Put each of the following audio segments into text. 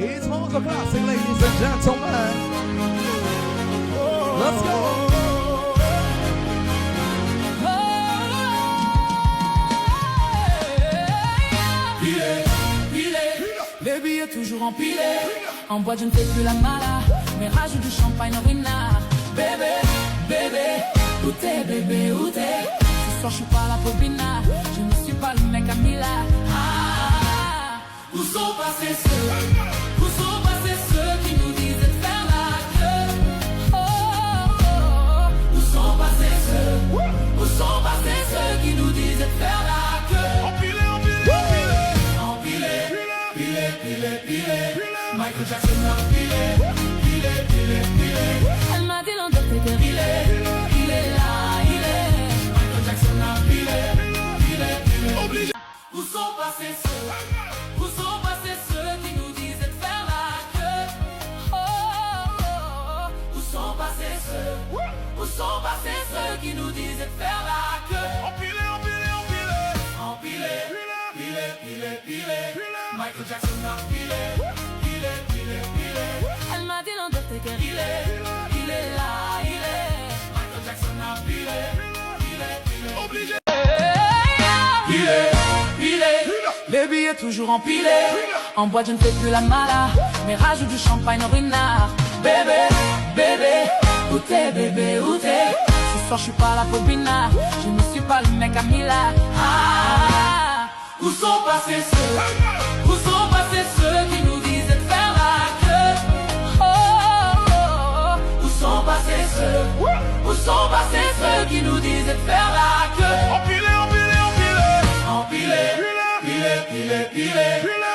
It's more the classic, ladies and gentlemen. Let's go. Les billets toujours empilés. En boîte je ne fais plus la mala, mais rajoute du champagne au winard. Bébé, bébé, où t'es bébé, où t'es? Ce soir je suis pas là pour Bina, je ne suis pas le mec à Mila. Où sont passés ceux qui nous disaient de faire la queue? Où sont passés ceux qui nous disaient de faire la queue? Michael Jackson a pilé. Elle m'a dit l'endroit t'es il est là, il est. Michael Jackson a pilé. Obligé. Où sont passés ceux qui nous disaient de faire la queue? Où sont passés ceux qui nous disaient de faire la queue? Empilé. Michael Jackson a pilé. Elle m'a dit l'endroit t'es il est là, il est. Michael Jackson a pilé. Obligé. Pilé. Les billets toujours empilés. En boîte je ne fais plus la mala, mais rajoute du champagne au winard. Bébé, où t'es bébé, où t'es? Ce soir je suis pas là pour Bina, je ne suis pas le mec à Mila. Où sont passés ceux qui nous disaient de faire la queue? Où sont passés ceux qui nous disaient de faire la queue? Empilé.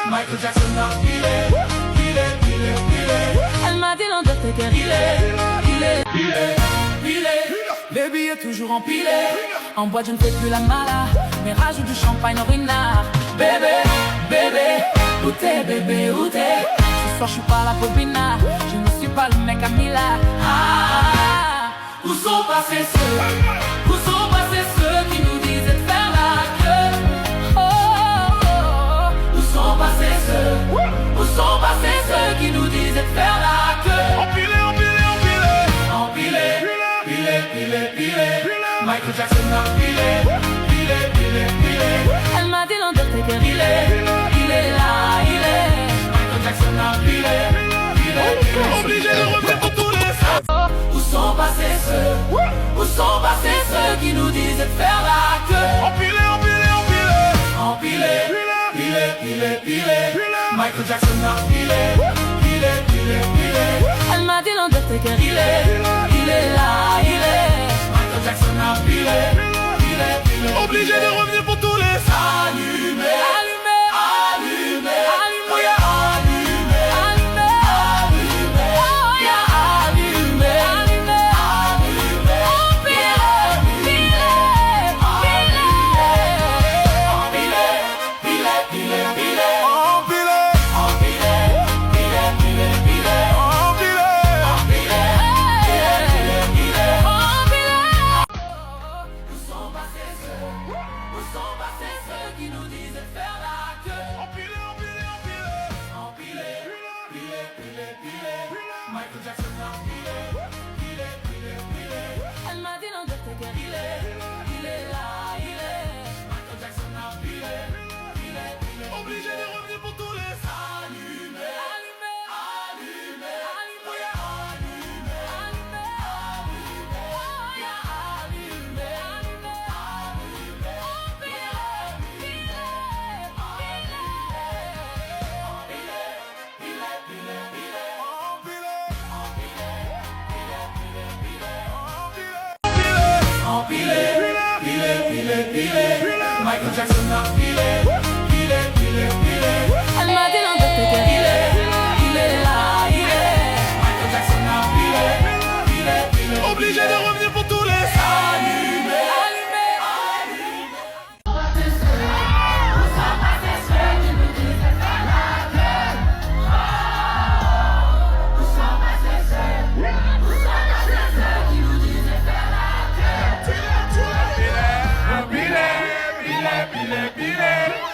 Michael Jackson a pilé. Elle m'a dit l'endroit t'es il est. Les billets toujours empilés. En boîte je ne fais plus la mala, mais rajoute du champagne au winard. Bébé, où t'es bébé, où t'es? Ce soir je suis pas là pour Bina, je ne suis pas le mec à Mila. Où sont passés ceux qui nous disaient de faire la queue? Où sont passés ceux qui nous disaient de faire la queue? Empilé. Michael Jackson a pilé. Elle m'a dit l'endroit t'es il est là, il est. Michael Jackson a pilé. Obligé de revenir pour tous les sacs. Où sont passés ceux qui nous disaient de faire la queue? Empilé. Michael Jackson a pilé. Elle m'a dit l'endroit t'es il est là, il est. Michael Jackson a pilé. Obligé de revenir pour tous les allumés. Michael Jackson a pilé. Elle m'a dit l'endroit t'es il est là, il est. Michael Jackson a pilé. Obligé de revenir pour tous les allumés. Michael Jackson a pilé. Elle m'a dit l'endroit t'es il est là, il est. Michael Jackson a pilé. Obligé de revenir pour tous les allumés. Pile.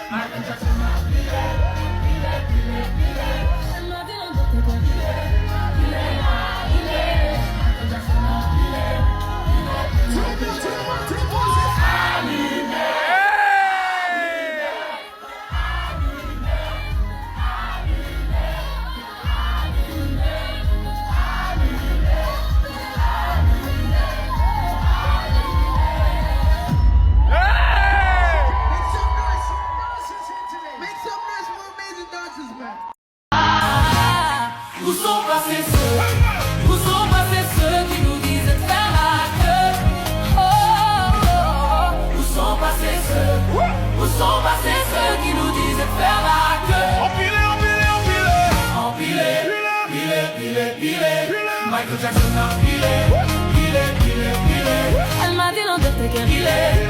Où sont passés ceux qui nous disaient de faire la queue? Oh, oh, oh. Où sont passés ceux qui nous disaient de faire la queue? Empilé. Michael Jackson a empilé. Elle m'a dit l'Undertaker, il est.